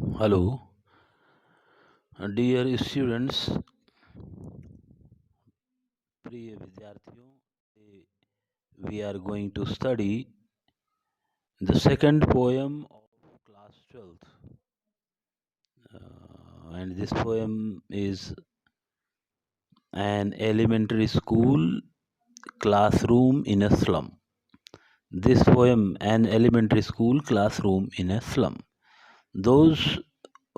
Hello, dear students, प्रिय विद्यार्थियों, we are going to study the second poem of class 12th, and this poem is an elementary school classroom in a slum. This poem, an elementary school classroom in a slum. Those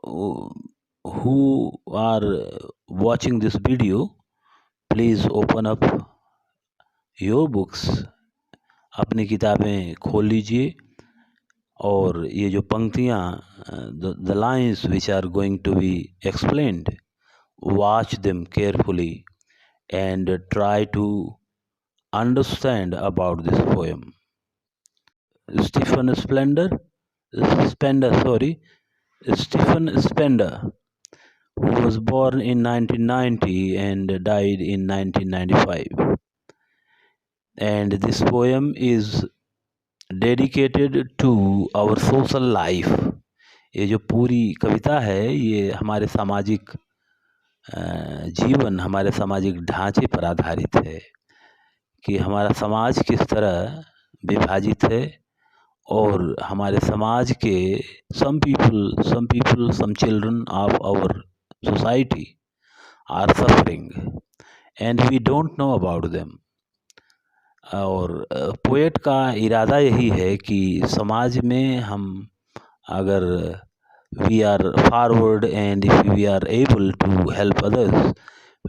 who are watching this video, please open up your books, अपनी किताबें खोल लीजिए और ये जो पंक्तियाँ the lines which are going to be explained, watch them carefully and try to understand about this poem. Stephen Spender, who was born in 1990 and died in 1995. And this poem is dedicated to our social life. ये जो पूरी कविता है ये हमारे सामाजिक जीवन, हमारे सामाजिक ढांचे पर आधारित है कि हमारा समाज किस तरह विभाजित है और हमारे समाज के some children of our society are suffering and we don't know about them. और पोएट का इरादा यही है कि समाज में हम अगर we are forward and if we are able to help others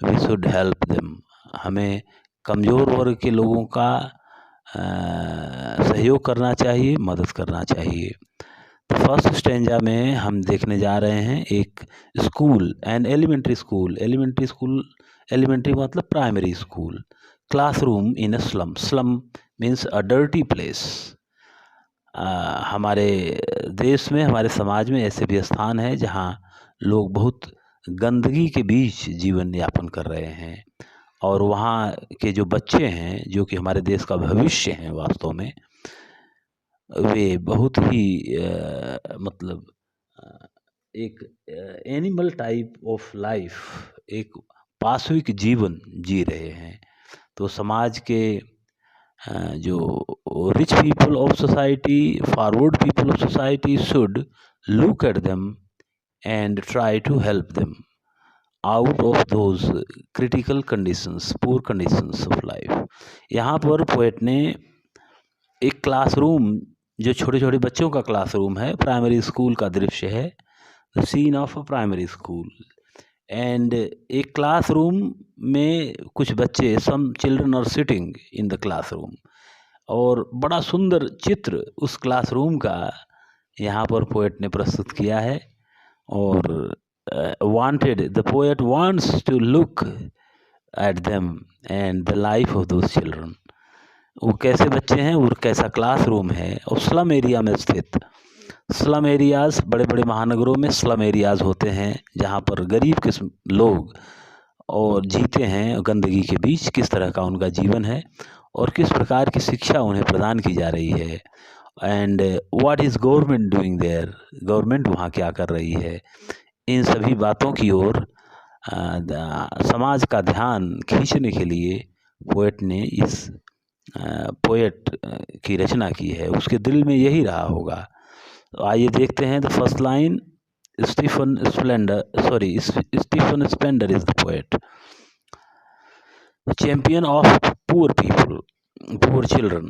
we should help them. हमें कमज़ोर वर्ग के लोगों का सहयोग करना चाहिए, मदद करना चाहिए. तो फर्स्ट स्टेंजा में हम देखने जा रहे हैं एक school, an elementary school. Elementary मतलब primary school. Classroom in a slum. Slum means a dirty place. हमारे देश में, हमारे समाज में ऐसे भी स्थान है जहाँ लोग बहुत गंदगी के बीच जीवन यापन कर रहे हैं और वहाँ के जो बच्चे हैं जो कि हमारे देश का भविष्य हैं, वास्तव में वे बहुत ही मतलब एक एनिमल टाइप ऑफ लाइफ, एक पाशविक जीवन जी रहे हैं. तो समाज के जो rich people of society, forward people of society should look at them and try to help them out of those critical conditions, poor conditions of life. यहाँ पर पोएट ने एक क्लासरूम, जो छोटे छोटे बच्चों का क्लासरूम है, प्राइमरी स्कूल का दृश्य है, the scene of a primary school. And एक क्लासरूम में कुछ बच्चे, some children are sitting in the classroom, और बड़ा सुंदर चित्र उस क्लासरूम का यहाँ पर पोएट ने प्रस्तुत किया है. और the poet wants to look at them and the life of those children. वो कैसे बच्चे हैं और कैसा क्लासरूम है. और स्लम एरिया में स्थित. स्लम एरियाज़, बड़े बड़े महानगरों में स्लम एरियाज़ होते हैं जहाँ पर गरीब किस्म लोग और जीते हैं गंदगी के बीच. किस तरह का उनका जीवन है और किस प्रकार की शिक्षा उन्हें प्रदान की जा रही है. And what is government doing there, government वहाँ क्या कर रही है. इन सभी बातों की ओर समाज का ध्यान खींचने के लिए पोएट ने इस पोएट की रचना की है. उसके दिल में यही रहा होगा. तो आइए देखते हैं the first line. Stephen Spender is the poet, champion of poor people, poor children.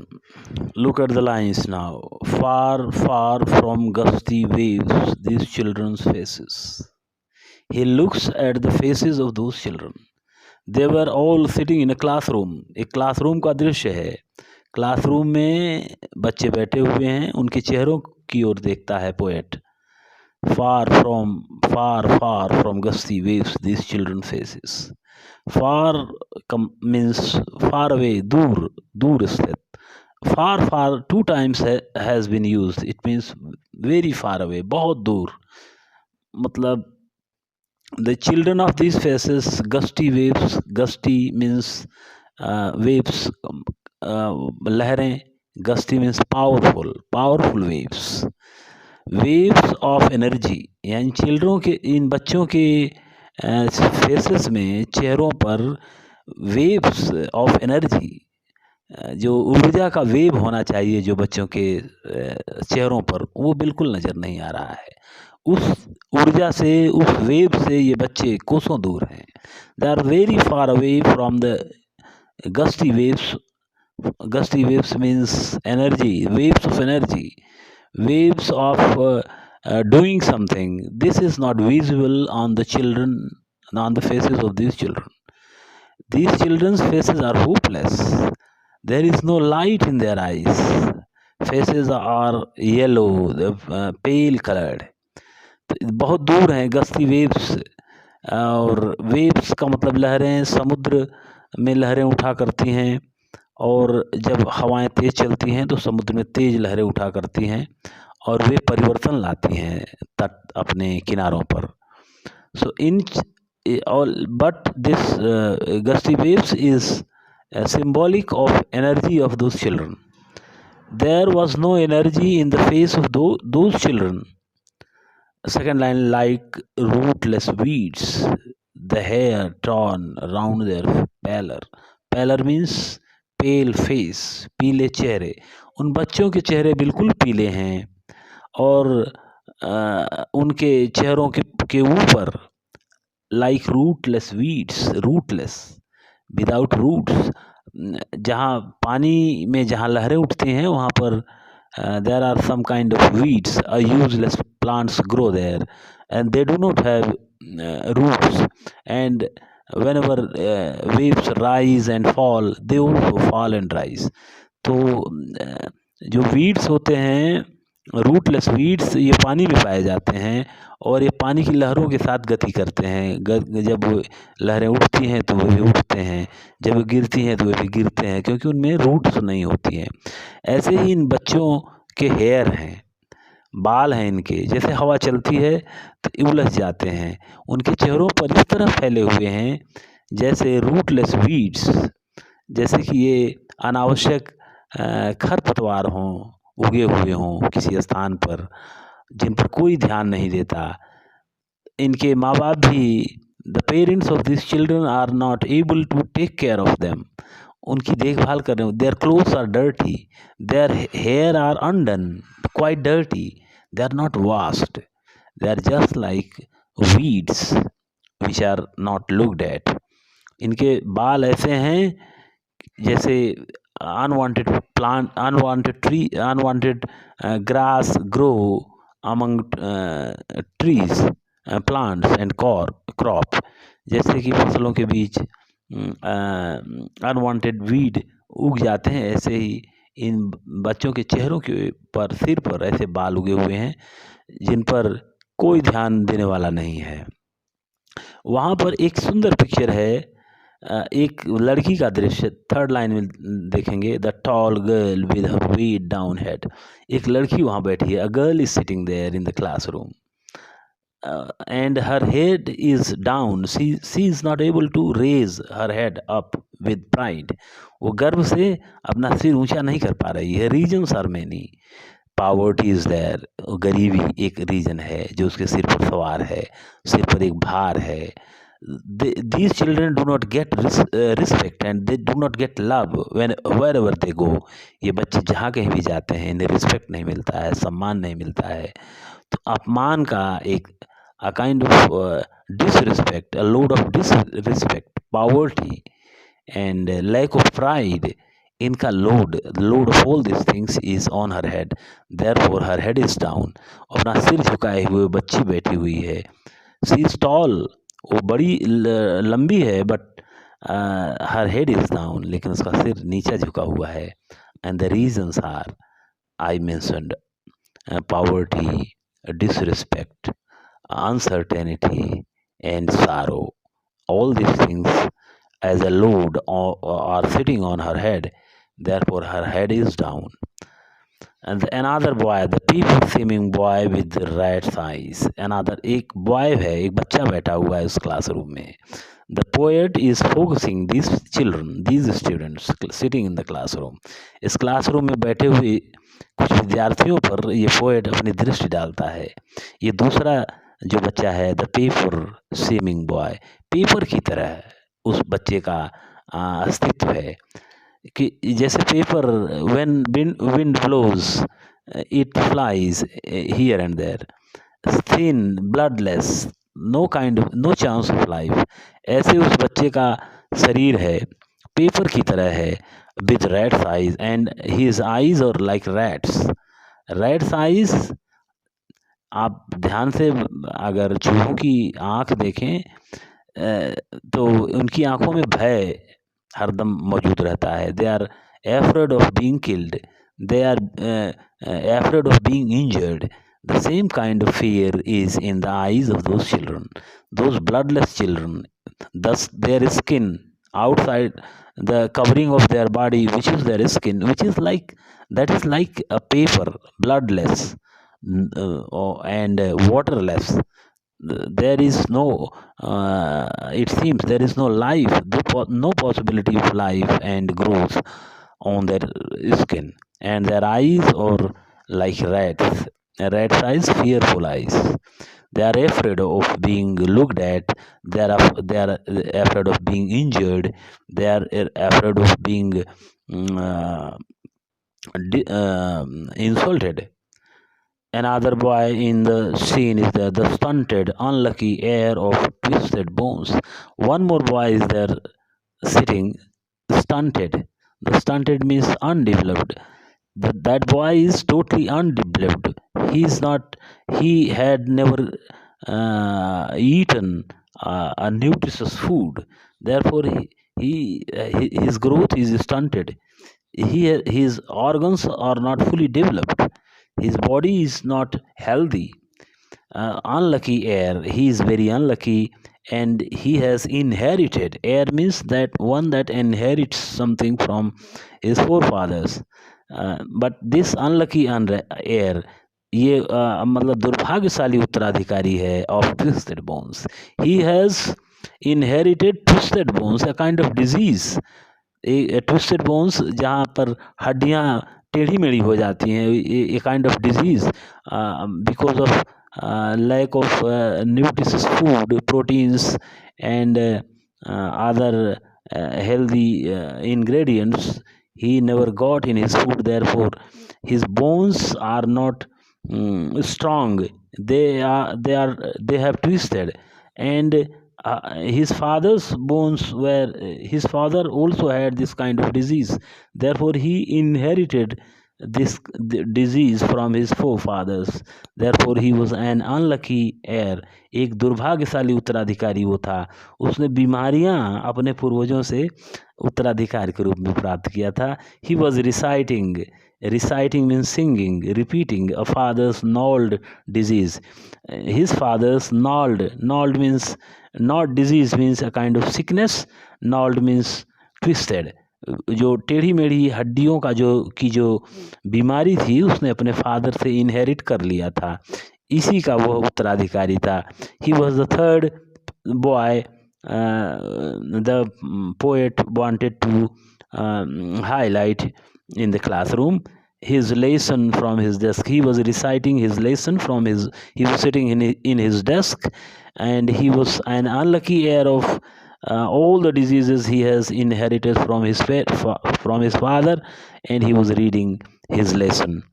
Look at the lines now. Far, far from gusty waves, these children's faces. He looks at the faces of those children. They were all sitting in a classroom. एक classroom का दृश्य है. Classroom में बच्चे बैठे हुए हैं, उनके चेहरों की ओर देखता है poet. far from gusty waves, these children faces. Far means far away, दूर स्थित. Far two times has been used. It means very far away, बहुत दूर. मतलब the children of these faces, gusty waves. Gusty means waves, लहरें. Gusty means powerful waves. Waves of energy, यानी इन बच्चों के faces में, चेहरों पर वेव्स ऑफ एनर्जी, जो ऊर्जा का वेव होना चाहिए जो बच्चों के चेहरों पर, वो बिल्कुल नज़र नहीं आ रहा है। उस ऊर्जा से, उस वेव से ये बच्चे कोसों दूर हैं। They are very far away from the gusty waves. Gusty waves means energy, waves of energy, waves of doing something. This is not visible on the children, on the faces of these children. These children's faces are hopeless. There is no light in their eyes. Faces are yellow, pale colored. बहुत दूर हैं गस्ती waves, और waves का मतलब लहरें, समुद्र में लहरें उठा करती हैं, और जब हवाएं तेज़ चलती हैं तो समुद्र में तेज़ लहरें उठा करती हैं और वे परिवर्तन लाती हैं तट अपने किनारों पर. So in all but this gusty waves is symbolic of energy of those children. There was no energy in the face of those children. Second line, like rootless weeds, the hair torn around their pallor. Pallor means pale face, पीले चेहरे. उन बच्चों के चेहरे बिल्कुल पीले हैं और उनके चेहरों के ऊपर like rootless weeds, rootless without roots, जहाँ पानी में जहाँ लहरें उठती हैं वहाँ पर there are some kind of weeds, useless plants grow there and they do not have roots, and whenever waves rise and fall, they also fall and rise. तो जो वीड्स होते हैं, रूटलेस वीड्स, ये पानी में पाए जाते हैं और ये पानी की लहरों के साथ गति करते हैं. जब लहरें उठती हैं तो वे भी उठते हैं, जब गिरती हैं तो वे भी गिरते हैं, क्योंकि उनमें रूट्स नहीं होती हैं. ऐसे ही इन बच्चों के हेयर हैं, बाल हैं इनके, जैसे हवा चलती है तो उलझ जाते हैं. उनके चेहरों पर इस तरह फैले हुए हैं जैसे रूटलेस वीड्स, जैसे कि ये अनावश्यक खरपतवार हों, उगे हुए हों किसी स्थान पर, जिन पर कोई ध्यान नहीं देता. इनके माँ बाप भी, the parents of this children are not able to take care of them. उनकी देखभाल कर रहे हो. Their clothes are dirty, their hair are undone, quite dirty, they are not washed, they are just like weeds which are not looked at. इनके बाल ऐसे हैं जैसे unwanted plant, unwanted tree, unwanted grass grow among trees, plants and crop. जैसे कि फसलों के बीच unwanted weed उग जाते हैं, ऐसे ही इन बच्चों के चेहरों के पर, सिर पर ऐसे बाल उगे हुए हैं जिन पर कोई ध्यान देने वाला नहीं है. वहाँ पर एक सुंदर पिक्चर है, एक लड़की का दृश्य. थर्ड लाइन में देखेंगे, the tall girl with her weight down head. एक लड़की वहाँ बैठी है. A girl is sitting there in the classroom and her head is down. She is not able to raise her head up with pride. वो गर्व से अपना सिर ऊंचा नहीं कर पा रही है. Reasons are many. Poverty is there, गरीबी एक रीजन है जो उसके सिर पर सवार है, सिर पर एक भार है. These children do not get respect and they do not get love wherever they go. ये बच्चे जहाँ कहीं भी जाते हैं इन्हें रिस्पेक्ट नहीं मिलता है, सम्मान नहीं मिलता है. तो अपमान का एक a kind of disrespect, a load of disrespect, poverty and lack of pride, इनका load, the load of all these things is on her head. Therefore her head is down. अपना सिर झुकाए हुए बच्ची बैठी हुई है. She is tall, वो बड़ी लंबी है, but her head is down, लेकिन उसका सिर नीचा झुका हुआ है. And the reasons are, I mentioned, poverty, disrespect, uncertainty and sorrow. All these things as a load are sitting on her head, therefore her head is down. And another boy, the people seeming boy with rat's eyes. Another, एक boy है, एक बच्चा बैठा हुआ है उस classroom में. The poet is focusing these children, these students sitting in the classroom. इस क्लासरूम में बैठे हुए कुछ विद्यार्थियों पर ये पोएट अपनी दृष्टि डालता है। ये दूसरा जो बच्चा है, the paper seeming boy, paper की तरह उस बच्चे का अस्तित्व है कि जैसे paper, when wind blows it flies here and there, thin, bloodless, no chance of life। ऐसे उस बच्चे का शरीर है, पेपर की तरह है, with rat's eyes, and his eyes are like rats। rats eyes, आप ध्यान से अगर चूहों की आंख देखें तो उनकी आंखों में भय हरदम मौजूद रहता है। They are afraid of being killed, they are afraid of being injured. The same kind of fear is in the eyes of those children, those bloodless children. Thus, their skin outside the covering of their body, which is their skin, which is like, that is like a paper, bloodless and waterless. There is no, it seems there is no life, no possibility of life and growth on their skin, and their eyes are like rats. Rat's eyes, fearful eyes. They are afraid of being looked at. They are afraid of being injured. They are afraid of being insulted. Another boy in the scene is the stunted, unlucky heir of twisted bones. One more boy is there sitting stunted. The stunted means undeveloped. That boy is totally undeveloped. He had never eaten a nutritious food. Therefore, his growth is stunted. His organs are not fully developed. His body is not healthy. Unlucky heir, he is very unlucky, and he has inherited. Heir means that one that inherits something from his forefathers. But this unlucky air, ये मतलब दुर्भाग्यशाली उत्तराधिकारी है of twisted bones. He has inherited twisted bones, a kind of disease. Twisted bones जहाँ पर हड्डियाँ टेढ़ी मेढ़ी हो जाती हैं, a kind of disease because of lack of nutritious food, proteins and other healthy ingredients he never got in his food. Therefore, his bones are not strong. They have twisted, and his father's bones were. His father also had this kind of disease. Therefore, he inherited this disease from his forefathers. Therefore, he was an unlucky heir। एक दुर्भाग्यशाली उत्तराधिकारी वो था। उसने बीमारियां अपने पूर्वजों से उत्तराधिकार के रूप में प्राप्त किया था। He was reciting means singing, repeating a father's gnawed disease. His father's gnawed means, not disease means a kind of sickness, gnawed means twisted। जो टेढ़ी मेढ़ी हड्डियों का जो बीमारी थी, उसने अपने फादर से इनहेरिट कर लिया था। इसी का वो उत्तराधिकारी था। He was the third boy the poet wanted to highlight in the classroom his lesson from his desk. He was reciting his lesson from his, he was sitting in his desk, and he was an unlucky heir of all the diseases he has inherited from his father, and he was reading his lesson.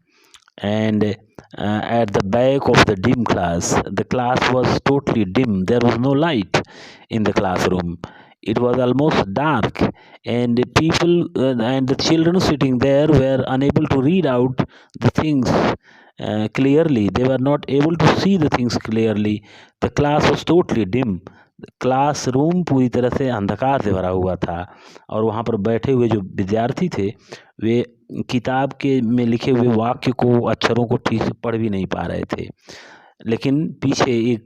And at the back of the dim class, the class was totally dim. There was no light in the classroom. It was almost dark, and people and the children sitting there were unable to read out the things clearly. They were not able to see the things clearly. The class was totally dim. Classroom पूरी तरह से अंधकार से भरा हुआ था, और वहाँ पर बैठे हुए जो विद्यार्थी थे वे किताब के में लिखे हुए वाक्य को, अक्षरों को ठीक से पढ़ भी नहीं पा रहे थे। लेकिन पीछे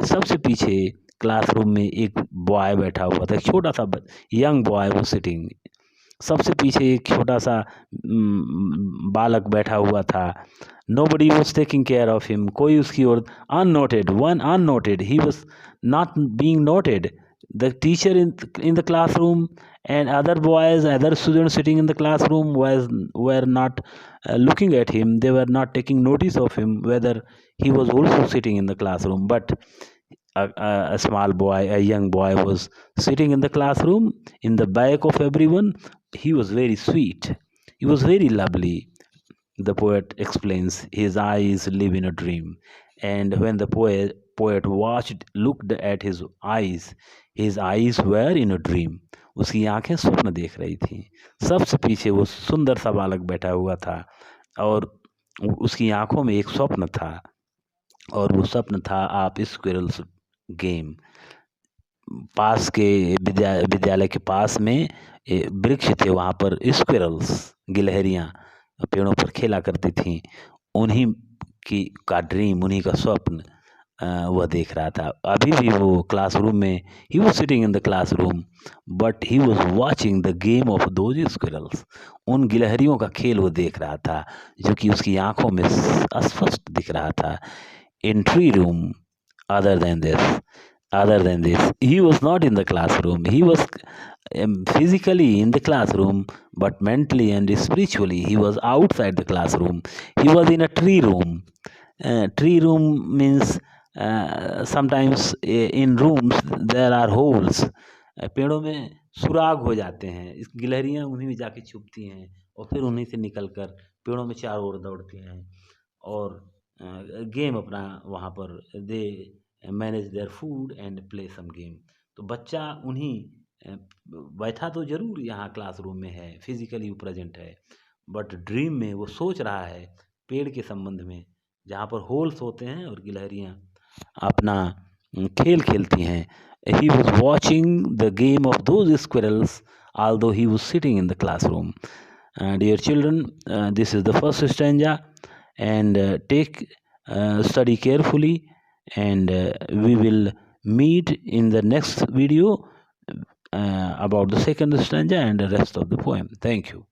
सबसे पीछे क्लासरूम में एक बॉय बैठा हुआ था, एक छोटा सा यंग बॉय वो सिटिंग। सबसे पीछे एक छोटा सा बालक बैठा हुआ था। Nobody was taking care of him. कोई उसकी ओर, unnoted, he was not being noted. The teacher in the classroom and other boys, other students sitting in the classroom were not looking at him. They were not taking notice of him whether he was also sitting in the classroom. But a small boy, a young boy, was sitting in the classroom in the back of everyone. He was very sweet. He was very lovely. The poet explains his eyes live in a dream, and when the poet looked at his eyes were in a dream. उसकी आंखें स्वप्न देख रही थी. सबसे पीछे वो सुंदर सा बालक बैठा हुआ था और उसकी आंखों में एक स्वप्न था, और वो स्वप्न था आप स्क्विरल्स गेम. पास के विद्यालय के पास में वृक्ष थे, वहाँ पर स्क्विरल्स, गिलहरियाँ पेड़ों पर खेला करती थी. उन्हीं का ड्रीम, उन्हीं का स्वप्न वह देख रहा था. अभी भी वो क्लासरूम में, he was sitting in the classroom but he was watching the game of those squirrels. उन गिलहरियों का खेल वो देख रहा था जो कि उसकी आंखों में स्पष्ट दिख रहा था. In tree room, other than this, he was not in the classroom. He was physically in the classroom, but mentally and spiritually he was outside the classroom. He was in a tree room. Tree room means sometimes in rooms there are holes. पेड़ों में सुराग हो जाते हैं. इस गिलहरियाँ उन्हीं में जाके छुपती हैं और फिर उन्हीं से निकलकर पेड़ों में चारों ओर दौड़ती हैं और गेम अपना वहाँ पर they manage their food and play some game. तो बच्चा उन्हीं बैठा तो जरूर यहाँ क्लासरूम में है, फिजिकली प्रेजेंट है, बट ड्रीम में वो सोच रहा है पेड़ के संबंध में जहाँ पर होल्स होते हैं और गिलहरियाँ अपना खेल खेलती हैं. He was watching the game of those squirrels although he was sitting in the classroom. Dear children, this is the first stanza, and study carefully, and we will meet in the next video about the second stanza and the rest of the poem. Thank you.